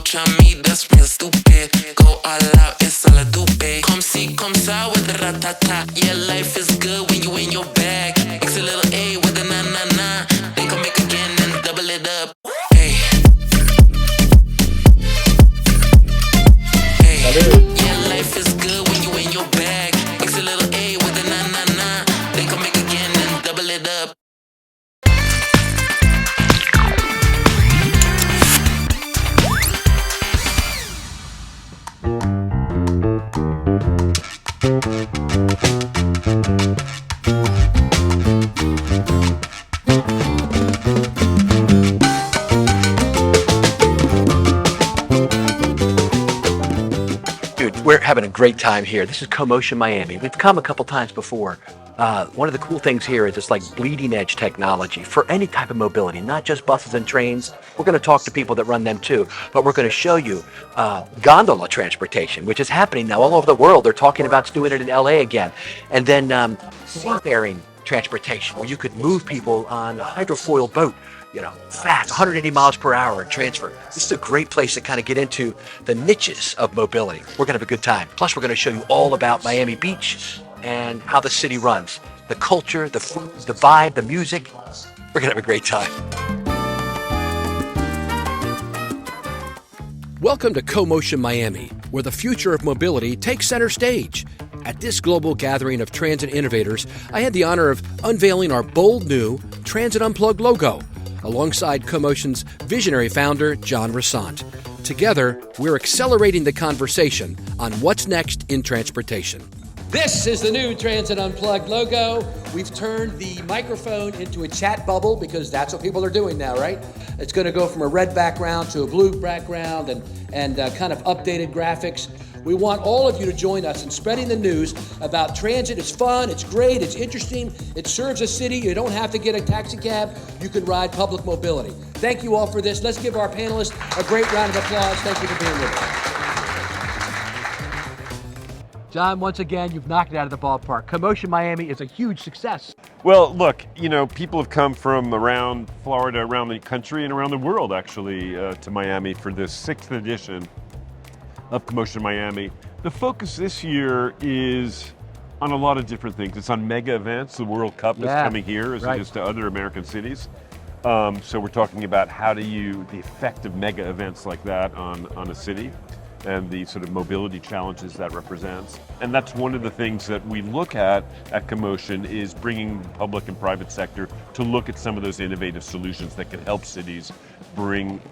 try me, that's real stupid. Go all out, it's all a dupe. Come see, come saw with the ratata. Yeah, life is good when you in your bag. Mix a little A with a na-na-na. They come make again and double it up. Hey. Hey. Yeah, life is good when you in your bag. Mix a little A with a na-na-na. They come make again and double it up. We're having a great time here. This is CoMotion Miami. We've come a couple times before. One of the cool things here is it's like bleeding edge technology for any type of mobility, not just buses and trains. We're going to talk to people that run them too, but we're going to show you gondola transportation, which is happening now all over the world. They're talking about doing it in LA again. And then seafaring transportation, where you could move people on a hydrofoil boat, you know, fast, 180 miles per hour and transfer. This is a great place to kind of get into the niches of mobility. We're going to have a good time. Plus, we're going to show you all about Miami Beach and how the city runs. The culture, the food, the vibe, the music. We're going to have a great time. Welcome to CoMotion Miami, where the future of mobility takes center stage. At this global gathering of transit innovators, I had the honor of unveiling our bold new Transit Unplugged logo, alongside CoMotion's visionary founder, John Rossant. Together, we're accelerating the conversation on what's next in transportation. This is the new Transit Unplugged logo. We've turned the microphone into a chat bubble because that's what people are doing now, right? It's going to go from a red background to a blue background and kind of updated graphics. We want all of you to join us in spreading the news about transit. It's fun, it's great, it's interesting, it serves a city. You don't have to get a taxi cab. You can ride public mobility. Thank you all for this. Let's give our panelists a great round of applause. Thank you for being with us. John, once again, you've knocked it out of the ballpark. CoMotion Miami is a huge success. Well, look, you know, people have come from around Florida, around the country, and around the world, actually, to Miami for this 6th edition of CoMotion Miami. The focus this year is on a lot of different things. It's on mega events. The World Cup is coming here as it is to other American cities. So we're talking about the effect of mega events like that on a city and the sort of mobility challenges that represents. And that's one of the things that we look at CoMotion, is bringing the public and private sector to look at some of those innovative solutions that can help cities bring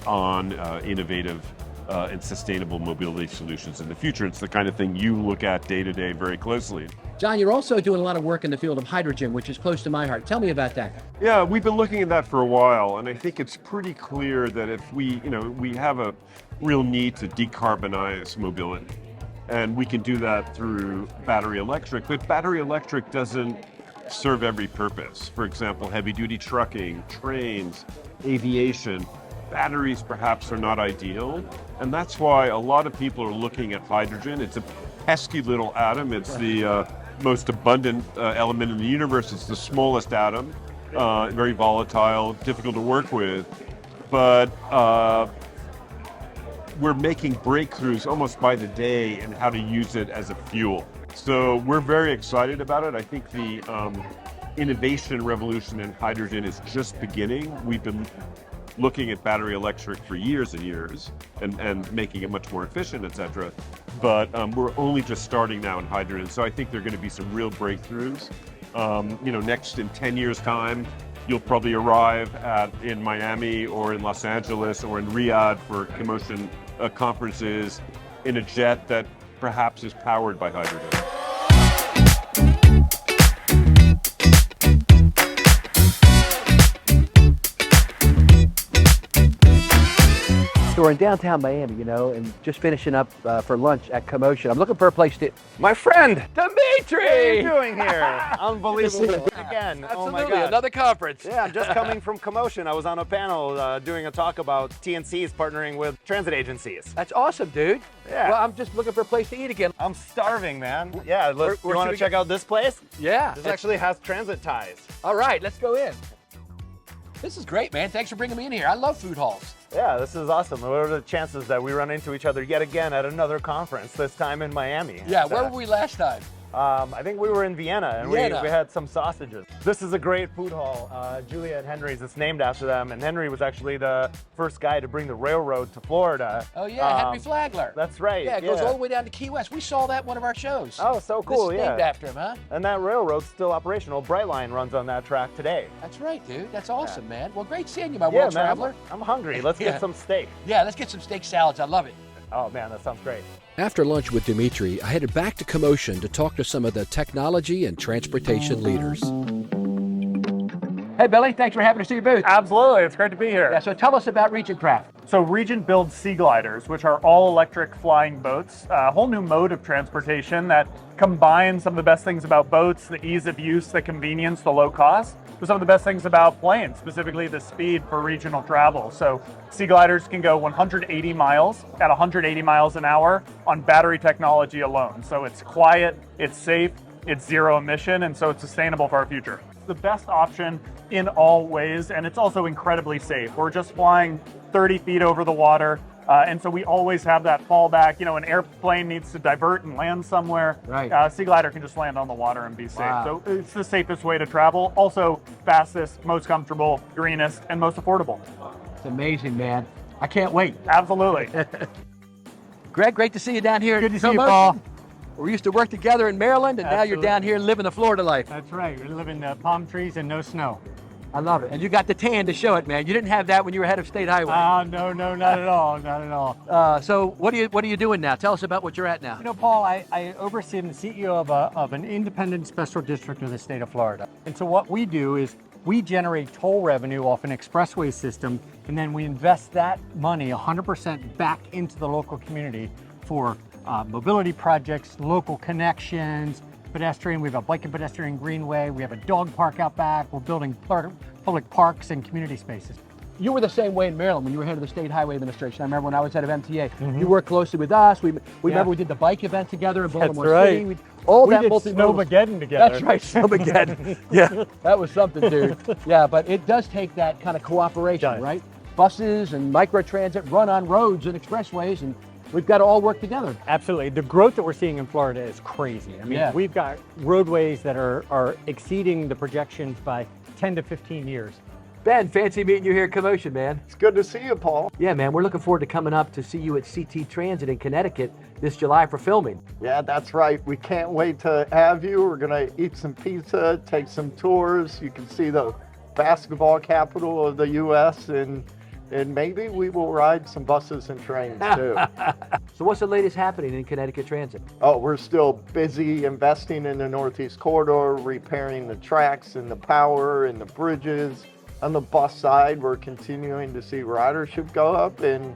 on innovative and sustainable mobility solutions in the future. It's the kind of thing you look at day to day very closely. John, you're also doing a lot of work in the field of hydrogen, which is close to my heart. Tell me about that. Yeah, we've been looking at that for a while, and I think it's pretty clear that if we have a real need to decarbonize mobility, and we can do that through battery electric, but battery electric doesn't serve every purpose. For example, heavy duty trucking, trains, aviation, batteries perhaps are not ideal, and that's why a lot of people are looking at hydrogen. It's a pesky little atom. It's the most abundant element in the universe. It's the smallest atom, very volatile, difficult to work with, but we're making breakthroughs almost by the day in how to use it as a fuel. So we're very excited about it. I think the innovation revolution in hydrogen is just beginning. We've been looking at battery electric for years and years and making it much more efficient, et cetera. But we're only just starting now in hydrogen. So I think there are going to be some real breakthroughs. Next in 10 years time, you'll probably arrive in Miami or in Los Angeles or in Riyadh for CoMotion conferences in a jet that perhaps is powered by hydrogen. So we're in downtown Miami, and just finishing up for lunch at CoMotion. I'm looking for a place to... My friend, Dmitriy! what are you doing here? Unbelievable. Again, Absolutely. Oh my God. Another conference. Yeah, I'm just coming from CoMotion. I was on a panel doing a talk about TNCs partnering with transit agencies. That's awesome, dude. Yeah. Well, I'm just looking for a place to eat again. I'm starving, man. Yeah, you want to check out this place? Yeah. This actually has transit ties. All right, let's go in. This is great, man. Thanks for bringing me in here. I love food halls. Yeah, this is awesome. What are the chances that we run into each other yet again at another conference, this time in Miami? Yeah, where were we last time? I think we were in Vienna, and Vienna. We had some sausages. This is a great food hall. Julia and Henry's, it's named after them, and Henry was actually the first guy to bring the railroad to Florida. Oh yeah, Henry Flagler. That's right. Yeah, it goes all the way down to Key West. We saw that in one of our shows. Oh, so cool, This is yeah. named after him, huh? And that railroad's still operational. Brightline runs on that track today. That's right, dude. That's awesome, man. Well, great seeing you, my Yeah, world man, traveler. I'm hungry. Let's Yeah. get some steak. Yeah, let's get some steak salads. I love it. Oh man, that sounds great. After lunch with Dmitriy, I headed back to CoMotion to talk to some of the technology and transportation leaders. Hey, Billy, thanks for having us to your booth. Absolutely, it's great to be here. Yeah, so tell us about Regent Craft. So Regent builds sea gliders, which are all electric flying boats, a whole new mode of transportation that combines some of the best things about boats, the ease of use, the convenience, the low cost, with some of the best things about planes, specifically the speed for regional travel. So sea gliders can go 180 miles at 180 miles an hour on battery technology alone. So it's quiet, it's safe, it's zero emission, and so it's sustainable for our future. It's the best option in all ways, and it's also incredibly safe. We're just flying 30 feet over the water, and so we always have that fallback. You know, an airplane needs to divert and land somewhere. Right. Sea glider can just land on the water and be safe. Wow. So it's the safest way to travel. Also fastest, most comfortable, greenest, and most affordable. It's amazing, man. I can't wait. Absolutely. Greg, great to see you down here. Good to see you, CoMotion. Paul. We used to work together in Maryland, and now you're Absolutely. down here living the Florida life. That's right. We live in palm trees and no snow. I love it. And you got the tan to show it, man. You didn't have that when you were head of State Highway. No, not at all, not at all. So what are you doing now? Tell us about what you're at now. You know, Paul, I oversee, I'm the CEO of an independent special district of the state of Florida. And so what we do is we generate toll revenue off an expressway system, and then we invest that money 100% back into the local community for mobility projects, local connections, pedestrian. We have a bike and pedestrian greenway. We have a dog park out back. We're building public parks and community spaces. You were the same way in Maryland when you were head of the State Highway Administration. I remember when I was head of MTA. You worked closely with us. We remember we did the bike event together in Baltimore City. We that did multimodal. Snowmageddon together. That's right, Snowmageddon. Yeah, that was something, dude. Yeah, but it does take that kind of cooperation, It does. right? Buses and microtransit run on roads and expressways, and we've got to all work together. Absolutely. The growth that we're seeing in Florida is crazy. I mean, Yeah. we've got roadways that are exceeding the projections by 10 to 15 years. Ben, fancy meeting you here at CoMotion, man. It's good to see you, Paul. Yeah, man, we're looking forward to coming up to see you at CT Transit in Connecticut this July for filming. Yeah, that's right. We can't wait to have you. We're going to eat some pizza, take some tours. You can see the basketball capital of the U.S. and maybe we will ride some buses and trains too. So what's the latest happening in Connecticut Transit? Oh, we're still busy investing in the Northeast Corridor, repairing the tracks and the power and the bridges. On the bus side, we're continuing to see ridership go up, and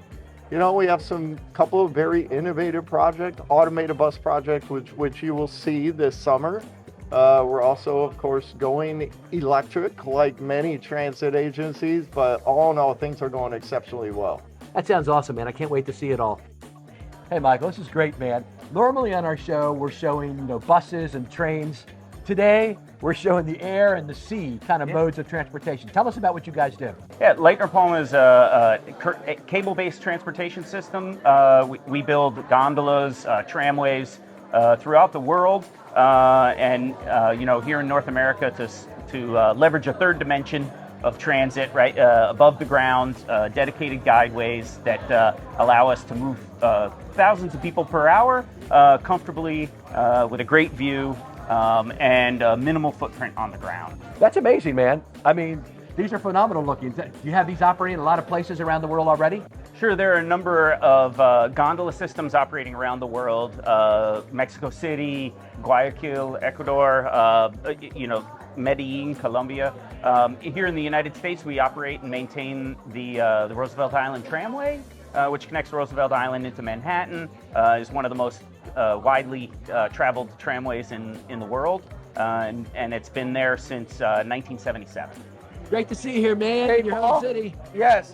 you know, we have some couple of very innovative projects, automated bus projects, which you will see this summer. We're also, of course, going electric like many transit agencies, but all in all, things are going exceptionally well. That sounds awesome, man. I can't wait to see it all. Hey, Michael, this is great, man. Normally on our show, we're showing buses and trains. Today, we're showing the air and the sea kind of modes of transportation. Tell us about what you guys do. Yeah, Leitner Palm is a cable-based transportation system. We build gondolas, tramways throughout the world, and here in North America to leverage a third dimension of transit, right above the ground, dedicated guideways that allow us to move thousands of people per hour comfortably with a great view. And a minimal footprint on the ground. That's amazing, man. I mean, these are phenomenal looking. Do you have these operating in a lot of places around the world already? Sure, there are a number of gondola systems operating around the world. Mexico City, Guayaquil, Ecuador, Medellin, Colombia. Here in the United States, we operate and maintain the Roosevelt Island Tramway, which connects Roosevelt Island into Manhattan, is one of the most widely traveled tramways in the world, and it's been there since 1977. Great to see you here, man, in your home city. Yes.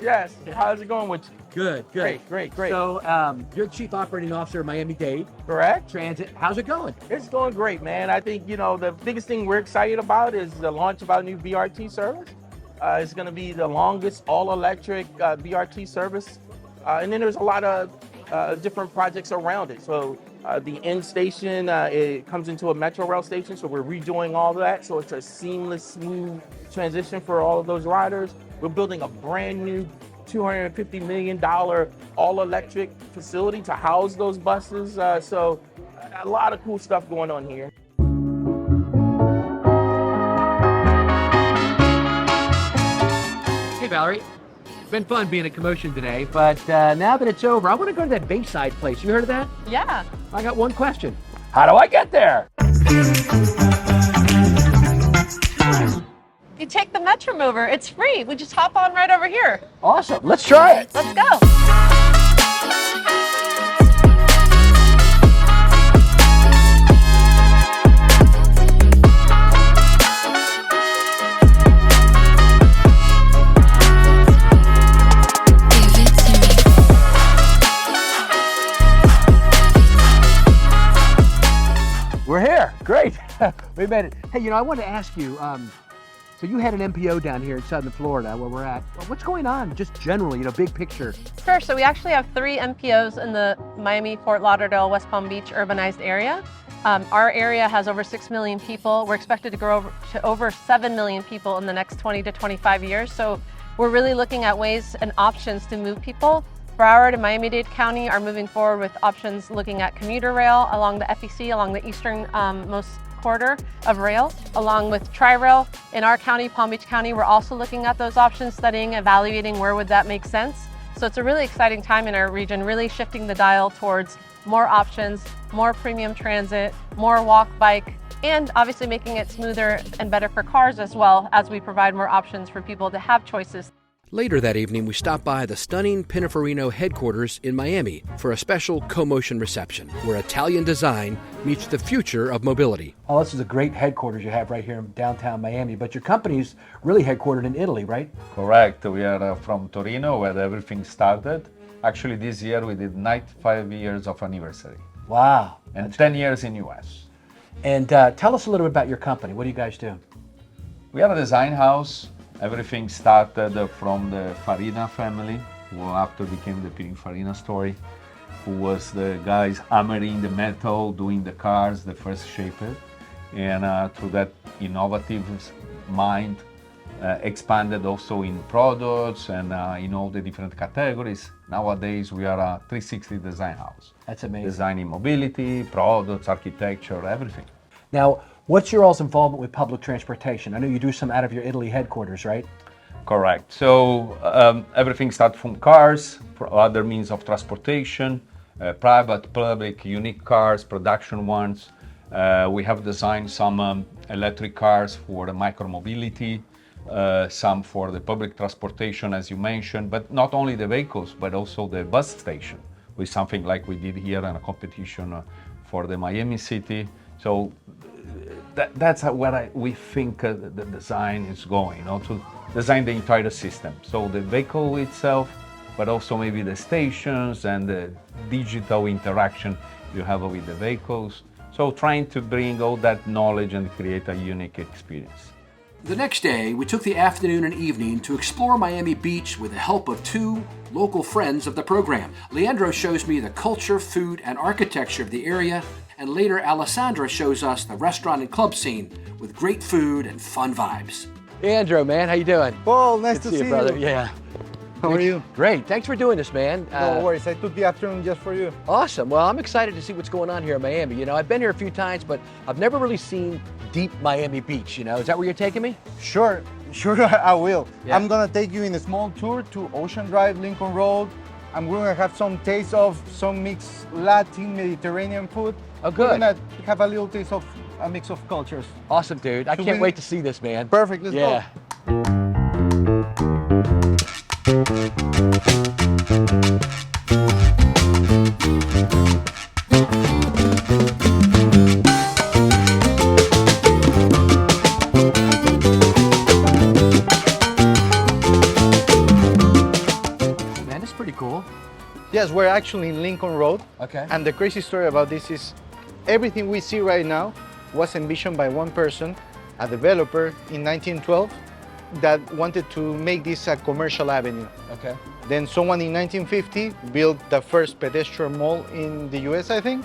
How's it going with you? Good. Great. So, you're Chief Operating Officer of Miami-Dade. Correct. Transit. How's it going? It's going great, man. I think, the biggest thing we're excited about is the launch of our new BRT service. It's going to be the longest all-electric BRT service. And then there's a lot of different projects around it. So the end station, it comes into a metro rail station, so we're redoing all that. So it's a seamless, smooth transition for all of those riders. We're building a brand new $250 million all-electric facility to house those buses. So a lot of cool stuff going on here. Hey, Valerie. It's been fun being at CoMotion today, but now that it's over, I want to go to that Bayside place. You heard of that? Yeah. I got one question. How do I get there? You take the MetroMover. It's free. We just hop on right over here. Awesome. Let's try it. Let's go. We're here. Great. We made it. Hey, you know, I wanted to ask you, so you had an MPO down here in Southern Florida where we're at. Well, what's going on just generally, you know, big picture? Sure. So we actually have 3 MPOs in the Miami, Fort Lauderdale, West Palm Beach urbanized area. Our area has over 6 million people. We're expected to grow to over 7 million people in the next 20 to 25 years. So we're really looking at ways and options to move people. Broward and Miami-Dade County are moving forward with options looking at commuter rail along the FEC, along the eastern most corridor of rail, along with Tri-Rail. In our county, Palm Beach County, we're also looking at those options, studying, evaluating where would that make sense. So it's a really exciting time in our region, really shifting the dial towards more options, more premium transit, more walk, bike, and obviously making it smoother and better for cars as well as we provide more options for people to have choices. Later that evening, we stopped by the stunning Pininfarina headquarters in Miami for a special CoMotion reception, where Italian design meets the future of mobility. Oh, this is a great headquarters you have right here in downtown Miami, but your company's really headquartered in Italy, right? Correct. We are from Torino, where everything started. Actually, this year we did 95 years of anniversary. Wow. And 10 years in US. And tell us a little bit about your company. What do you guys do? We are a design house. Everything started from the Farina family, who after became the Pininfarina story, who was the guys hammering the metal, doing the cars, the first shaper. And through that innovative mind, expanded also in products and in all the different categories. Nowadays, we are a 360 design house. That's amazing. Designing mobility, products, architecture, everything. Now, what's your all's involvement with public transportation? I know you do some out of your Italy headquarters, right? Correct. So everything starts from cars, other means of transportation, private, public, unique cars, production ones. We have designed some electric cars for the micromobility, some for the public transportation, as you mentioned, but not only the vehicles, but also the bus station, with something like we did here in a competition for the Miami City. So that's where we think the design is going, to design the entire system. So the vehicle itself, but also maybe the stations and the digital interaction you have with the vehicles. So trying to bring all that knowledge and create a unique experience. The next day, we took the afternoon and evening to explore Miami Beach with the help of 2 local friends of the program. Leandro shows me the culture, food, and architecture of the area, and later Alessandra shows us the restaurant and club scene with great food and fun vibes. Leandro, man, how you doing? Paul, nice Good to see you, brother. Yeah. How are you? Great. Thanks for doing this, man. No worries. I took the afternoon just for you. Awesome. Well, I'm excited to see what's going on here in Miami. You know, I've been here a few times, but I've never really seen deep Miami Beach. You know, is that where you're taking me? Sure, I will. Yeah. I'm gonna take you in a small tour to Ocean Drive, Lincoln Road. I'm gonna have some taste of some mixed Latin Mediterranean food. Oh, good. We're gonna have a little taste of a mix of cultures. Awesome, dude. I can't wait to see this, man. Perfect. Let's go. Man, this is pretty cool. Yes, we're actually in Lincoln Road. Okay. And the crazy story about this is everything we see right now was envisioned by one person, a developer in 1912, that wanted to make this a commercial avenue. Okay. Then someone in 1950 built the first pedestrian mall in the US, I think.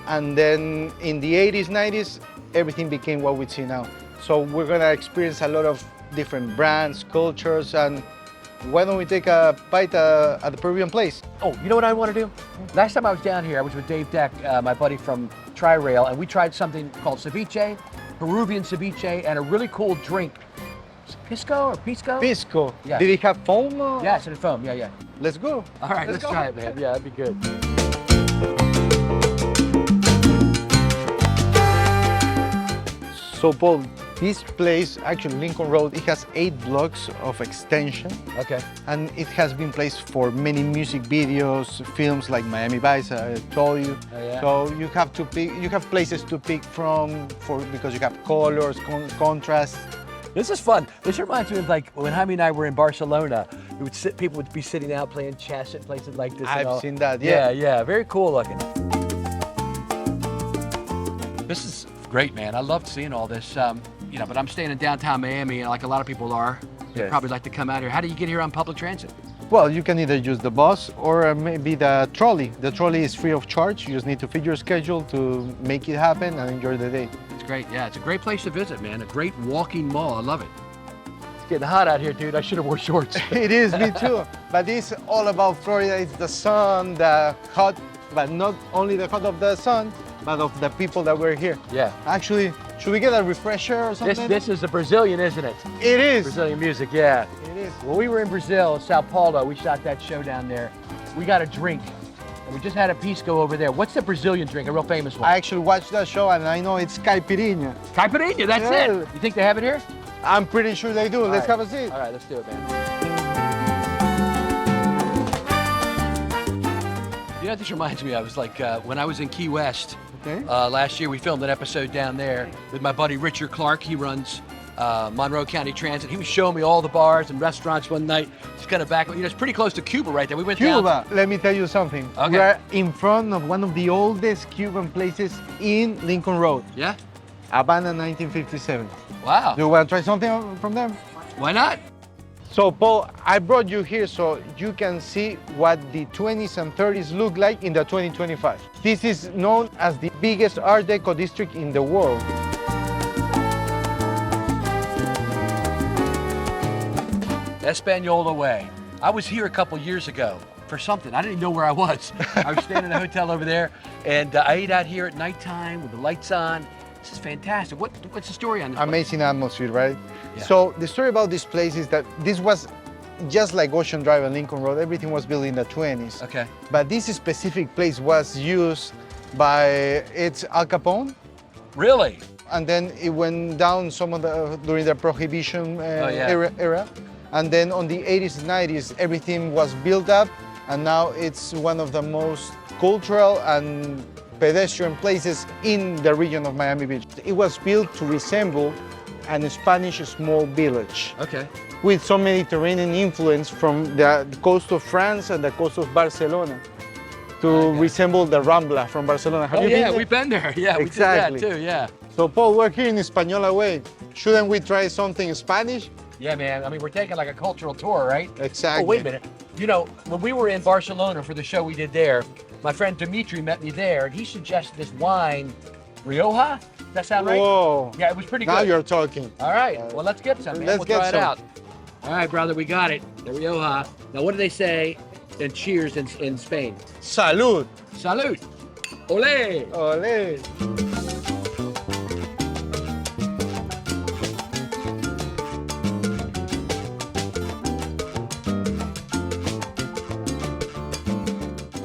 And then in the 80s, 90s, everything became what we see now. So we're gonna experience a lot of different brands, cultures, and why don't we take a bite at the Peruvian place? Oh, you know what I want to do? Last time I was down here, I was with Dave Deck, my buddy from Tri-Rail, and we tried something called ceviche, Peruvian ceviche, and a really cool drink. Pisco or pisco? Pisco. Yeah. Did it have foam? Or? Yeah, it's in foam. Yeah, yeah. Let's go. All right, let's try it, man. Yeah, that'd be good. So Paul, this place, actually Lincoln Road, it has 8 blocks of extension. Okay. And it has been placed for many music videos, films like Miami Vice, I told you. Oh, yeah. So you have to pick, you have places to pick from because you have colors, contrast. This is fun. This reminds me of like when Jaime and I were in Barcelona. People would be sitting out playing chess at places like this. I've seen that, yeah. Yeah, very cool looking. This is great, man. I loved seeing all this. But I'm staying in downtown Miami, and like a lot of people are, they probably like to come out here. How do you get here on public transit? Well, you can either use the bus or maybe the trolley. The trolley is free of charge. You just need to fit your schedule to make it happen and enjoy the day. It's great. Yeah, it's a great place to visit, man. A great walking mall. I love it. It's getting hot out here, dude. I should have wore shorts. It is, me too. But it's all about Florida. It's the sun, the hot, but not only the hot of the sun, but of the people that were here. Yeah. Actually, should we get a refresher or something? This is a Brazilian, isn't it? It is. Brazilian music, yeah. It is. When we were in Brazil, Sao Paulo, we shot that show down there. We got a drink. And we just had a pisco over there. What's the Brazilian drink, a real famous one? I actually watched that show and I know it's caipirinha. Caipirinha, that's it. You think they have it here? I'm pretty sure they do. Let's have a seat. All right, let's do it, man. You know what this reminds me of? It's like when I was in Key West last year, we filmed an episode down there with my buddy Richard Clark. He runs Monroe County Transit. He was showing me all the bars and restaurants one night. Just kind of back, it's pretty close to Cuba right there. We went Cuba, let me tell you something. Okay. We're in front of one of the oldest Cuban places in Lincoln Road. Yeah? Habana 1957. Wow. Do you want to try something from them? Why not? So Paul, I brought you here so you can see what the 20s and 30s look like in the 2025. This is known as the biggest Art Deco district in the world. Espanola Way. I was here a couple years ago for something. I didn't even know where I was. I was staying in a hotel over there, and I ate out here at nighttime with the lights on. This is fantastic. What's the story on this Amazing atmosphere, right? Yeah. So the story about this place is that this was just like Ocean Drive and Lincoln Road. Everything was built in the 20s. Okay. But this specific place was used by Al Capone. Really? And then it went down during the Prohibition era. And then on the 80s and 90s, everything was built up, and now it's one of the most cultural and pedestrian places in the region of Miami Beach. It was built to resemble a Spanish small village. Okay. With some Mediterranean influence from the coast of France and the coast of Barcelona to resemble the Rambla from Barcelona. Have you been there? We've been there. Yeah, Exactly. we did that too, yeah. So Paul, we're here in Española Way. Shouldn't we try something Spanish? Yeah, man. I mean, we're taking like a cultural tour, right? Exactly. Oh, wait a minute. You know, when we were in Barcelona for the show we did there, my friend Dmitriy met me there, and he suggested this wine, Rioja? Does that sound right? Whoa. Yeah, it was pretty good. Now you're talking. All right. Well, let's get some, man. Let's we'll get try it some. out. All right, brother, we got it. The Rioja. Now, what do they say in cheers in Spain? Salud. Salud. Olé. Olé.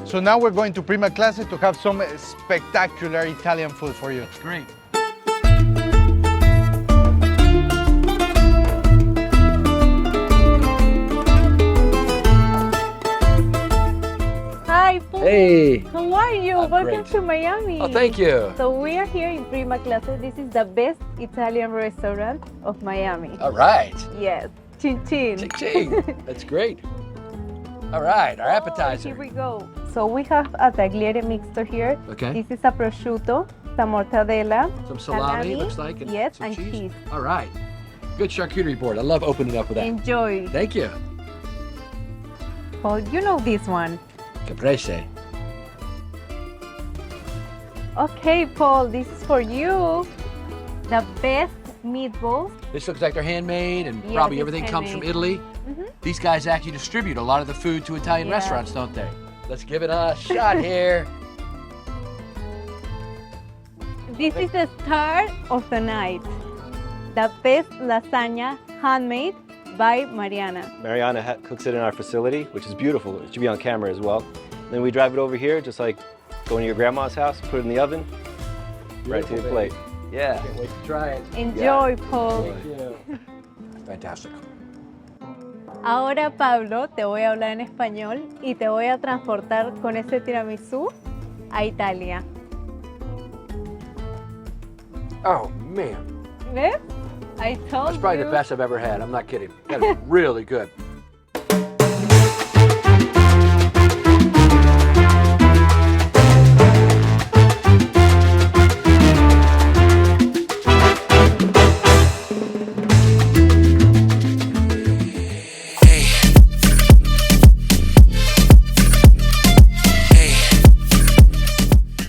So now we're going to Prima Classe to have some spectacular Italian food for you. Great. Hi, Paul. Hey. How are you? I'm Welcome great. to Miami. Oh, thank you. So we are here in Prima Classe. This is the best Italian restaurant of Miami. All right. Yes. Chin chin. Ching ching. That's great. All right, our appetizer. Here we go. So we have a tagliere mixture here. Okay. This is a prosciutto, some mortadella, Some salami, salami, looks like, and yes, some and cheese. cheese. All right. Good charcuterie board. I love opening up with that. Enjoy. Thank you. Paul, you know this one. Caprese. Okay, Paul, this is for you. The best meatballs. This looks like they're handmade, and Yeah, probably this everything comes from handmade. Italy. These guys actually distribute a lot of the food to Italian Yeah. restaurants, don't they? Let's give it a shot here. This is the start of the night. The best lasagna handmade by Mariana. Mariana cooks it in our facility, which is beautiful. It should be on camera as well. Then we drive it over here, just like going to your grandma's house, put it in the oven, right to your plate. Yeah. Can't wait to try it. Enjoy, Paul. Thank you. Fantastic. Ahora, Pablo, te voy a hablar en español y te voy a transportar con ese tiramisú a Italia. Oh, man. ¿Ves? I told That's probably you. the best I've ever had. I'm not kidding. That is really good.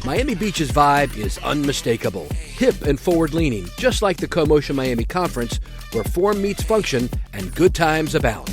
Miami Beach's vibe is unmistakable, hip and forward-leaning, just like the CoMotion Miami conference, where form meets function and good times abound.